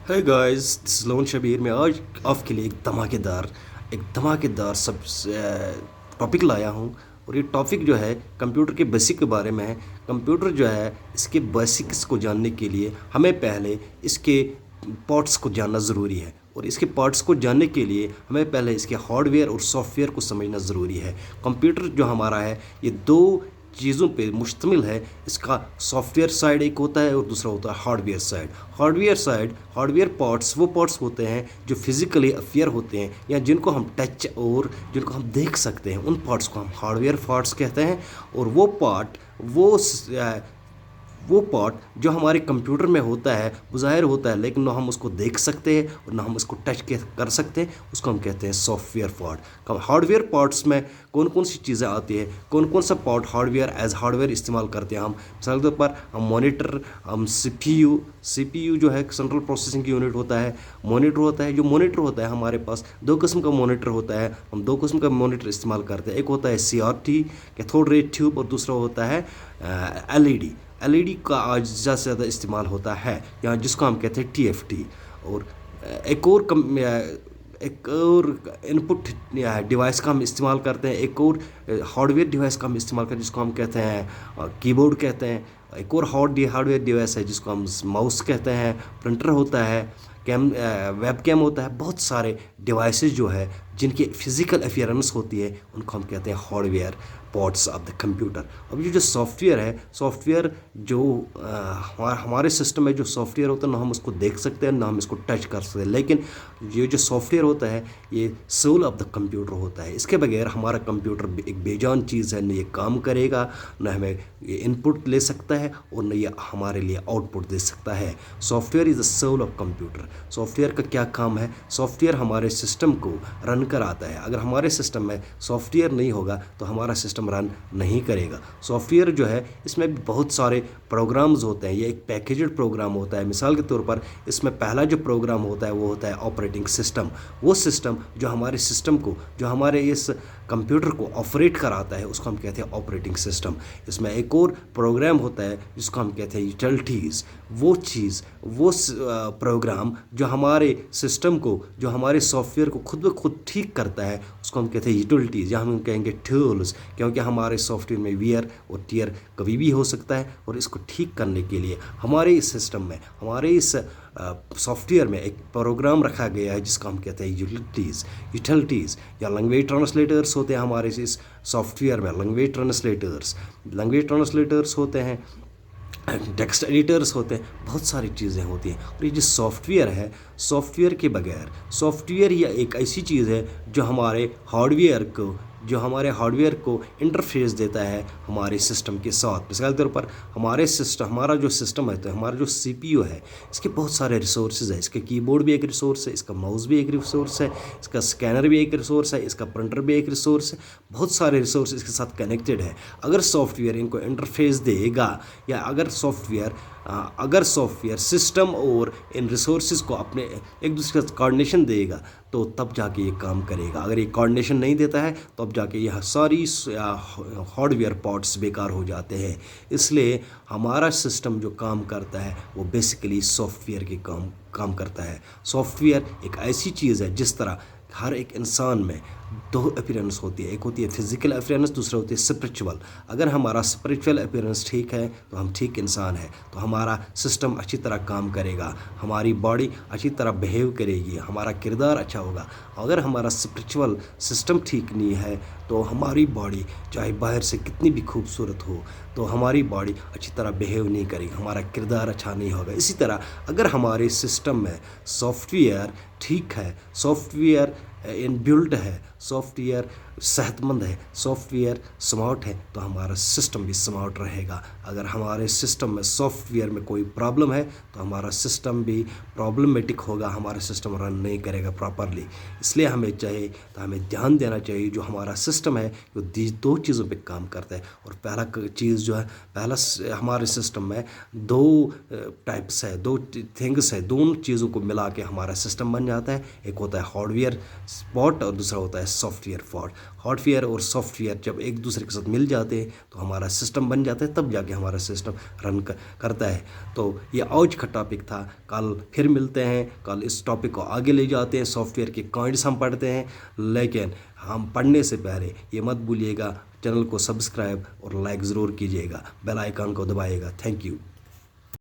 है guys, this is Lone Shabir. मैं आज आपके लिए एक धमाकेदार सब टॉपिक लाया हूँ। और ये टॉपिक जो है कंप्यूटर के बेसिक के बारे में है। कंप्यूटर जो है इसके बेसिक्स को जानने के लिए हमें पहले इसके पार्ट्स को जानना ज़रूरी है, और इसके पार्ट्स को जानने के लिए हमें पहले इसके हार्डवेयर और सॉफ्टवेयर को समझना ज़रूरी है। कंप्यूटर जो हमारा है ये दो चीज़ों पे मुश्तमिल है। इसका सॉफ्टवेयर साइड एक होता है और दूसरा होता है हार्डवेयर साइड। हार्डवेयर पार्ट्स वो पार्ट्स होते हैं जो फिज़िकली अफेयर होते हैं, या जिनको हम टच और जिनको हम देख सकते हैं, उन पार्ट्स को हम हार्डवेयर पार्ट्स कहते हैं। और वो पार्ट जो हमारे कंप्यूटर में होता है वो ज़ाहिर होता है, लेकिन ना हम उसको देख सकते हैं और ना हम उसको टच कर सकते हैं, उसको हम कहते हैं सॉफ्टवेयर पार्ट। हार्डवेयर पार्ट्स में कौन कौन सी चीज़ें आती है, कौन कौन सा पार्ट हार्डवेयर इस्तेमाल करते हैं हम। मिसाल के तौर पर हम मॉनिटर, हम सीपीयू जो है सेंट्रल प्रोसेसिंग यूनिट होता है। मॉनिटर होता है, जो मॉनिटर होता है हमारे पास दो किस्म का मॉनिटर होता है। हम दो किस्म का मॉनिटर इस्तेमाल करते हैं। एक होता है सीआरटी, कैथोड रे ट्यूब, और दूसरा होता है एलईडी का आज ज़्यादा से ज़्यादा इस्तेमाल होता है यहाँ, जिसको हम कहते हैं टीएफटी। और एक और इनपुट डिवाइस का हम इस्तेमाल करते हैं, एक और हार्डवेयर डिवाइस का हम इस्तेमाल करते हैं जिसको हम कहते हैं कीबोर्ड कहते हैं। एक और हार्डवेयर डिवाइस है जिसको हम माउस कहते हैं। प्रिंटर होता है, वेब कैम होता है। बहुत सारे डिवाइसेस जो है जिनकी फिज़िकल अफेयरेंस होती है उनको हम कहते हैं hardware parts of the computer. अब ये जो सॉफ्टवेयर जो हमारे सिस्टम में जो सॉफ्टवेयर होता है, ना हम उसको देख सकते हैं ना हम इसको टच कर सकते हैं, लेकिन ये जो सॉफ्टवेयर होता है ये सोल ऑफ द कंप्यूटर होता है। इसके बगैर हमारा कंप्यूटर एक बेजान चीज़ है, न ये काम करेगा, न हमें ये इनपुट ले सकता है और न ये हमारे लिए आउटपुट दे सकता है। Software is the soul of computer. Software का क्या काम है? सॉफ्टवेयर हमारे सिस्टम को रन कराता है। अगर हमारे सिस्टम में सॉफ्टवेयर नहीं होगा तो हमारा सिस्टम रन नहीं करेगा। सॉफ्टवेयर जो है इसमें भी बहुत सारे प्रोग्राम्स होते हैं। ये एक पैकेज्ड प्रोग्राम होता है। मिसाल के तौर पर इसमें पहला जो प्रोग्राम होता है वो होता है ऑपरेटिंग सिस्टम। वो सिस्टम जो हमारे सिस्टम को, जो हमारे इस कंप्यूटर को ऑपरेट कराता है, उसको हम कहते हैं ऑपरेटिंग सिस्टम। इसमें एक और प्रोग्राम होता है जिसको हम कहते हैं यूटिलिटीज़। वो प्रोग्राम जो हमारे सिस्टम को, जो हमारे सॉफ्टवेयर को खुद ब खुद ठीक करता है, उसको हम कहते हैं यूटिलिटीज़, या हम कहेंगे टूल्स, क्योंकि हमारे सॉफ्टवेयर में वियर और टियर कभी भी हो सकता है। और इसको ठीक करने के लिए हमारे इस सिस्टम में, हमारे इस सॉफ्टवेयर में एक प्रोग्राम रखा गया है जिसको हम कहते हैं यूटिलिटीज़ या लैंग्वेज ट्रांसलेटर्स होते हैं हमारे इस सॉफ्टवेयर में। लैंग्वेज ट्रांसलेटर्स होते हैं, टेक्स्ट एडिटर्स होते हैं, बहुत सारी चीज़ें होती हैं। और ये जो सॉफ्टवेयर है, सॉफ्टवेयर या एक ऐसी चीज़ है जो हमारे हार्डवेयर को इंटरफेस देता है हमारे सिस्टम के साथ। मिसाल के तौर पर हमारा जो सिस्टम है, तो हमारा जो सीपीयू है, इसके बहुत सारे रिसोर्सेज है। इसका कीबोर्ड भी एक रिसोर्स है, इसका माउस भी एक रिसोर्स है, इसका स्कैनर भी एक रिसोर्स है, इसका प्रिंटर भी एक रिसोर्स है। बहुत सारे रिसोर्स इसके साथ कनेक्टेड है। अगर सॉफ्टवेयर इनको इंटरफेस देगा, या अगर सॉफ्टवेयर सिस्टम और इन रिसोर्सेज को अपने एक दूसरे का कोऑर्डिनेशन देगा, तो तब जाके ये काम करेगा। अगर ये कोऑर्डिनेशन नहीं देता है तो अब जाके यह सारी हार्डवेयर पार्ट्स बेकार हो जाते हैं। इसलिए हमारा सिस्टम जो काम करता है वो बेसिकली सॉफ्टवेयर के काम करता है। सॉफ्टवेयर एक ऐसी चीज़ है जिस तरह हर एक इंसान में दो अपीयरेंस होती है। एक होती है फिजिकल अपीयरेंस, दूसरा होती है स्पिरिचुअल। अगर हमारा स्पिरिचुअल अपीयरेंस ठीक है तो हम ठीक इंसान है, तो हमारा सिस्टम अच्छी तरह काम करेगा, हमारी बॉडी अच्छी तरह बिहेव करेगी, हमारा किरदार अच्छा होगा। अगर हमारा स्पिरिचुअल सिस्टम ठीक नहीं है तो हमारी बॉडी चाहे बाहर से कितनी भी खूबसूरत हो, तो हमारी बॉडी अच्छी तरह बिहेव नहीं करेगी, हमारा किरदार अच्छा नहीं होगा। इसी तरह अगर हमारे सिस्टम में सॉफ्टवेयर ठीक है, सॉफ्टवेयर इनबिल्ट है, सॉफ्टवेयर सेहतमंद है, सॉफ्टवेयर स्मार्ट है, तो हमारा सिस्टम भी स्मार्ट रहेगा। अगर हमारे सिस्टम में सॉफ्टवेयर में कोई प्रॉब्लम है तो हमारा सिस्टम भी प्रॉब्लमेटिक होगा, हमारा सिस्टम रन नहीं करेगा प्रॉपरली। इसलिए हमें ध्यान देना चाहिए जो हमारा सिस्टम है वो दो चीज़ों पे काम करता है। और पहला चीज़ जो है, हमारे सिस्टम में दो टाइप्स है, दो थिंग्स है, दोनों चीज़ों को मिला के हमारा सिस्टम बन जाता है। एक होता है हार्डवेयर पार्ट और दूसरा होता है सॉफ्टवेयर फॉल्ट। हार्डवेयर और सॉफ्टवेयर जब एक दूसरे के साथ मिल जाते हैं तो हमारा सिस्टम बन जाता है, तब जाके हमारा सिस्टम रन करता है। तो ये आज का टॉपिक था। कल फिर मिलते हैं, कल इस टॉपिक को आगे ले जाते हैं। सॉफ्टवेयर के काइंड्स हम पढ़ते हैं, लेकिन हम पढ़ने से पहले ये मत भूलिएगा चैनल को सब्सक्राइब और लाइक ज़रूर कीजिएगा, बेल आइकन को दबाइएगा। Thank you.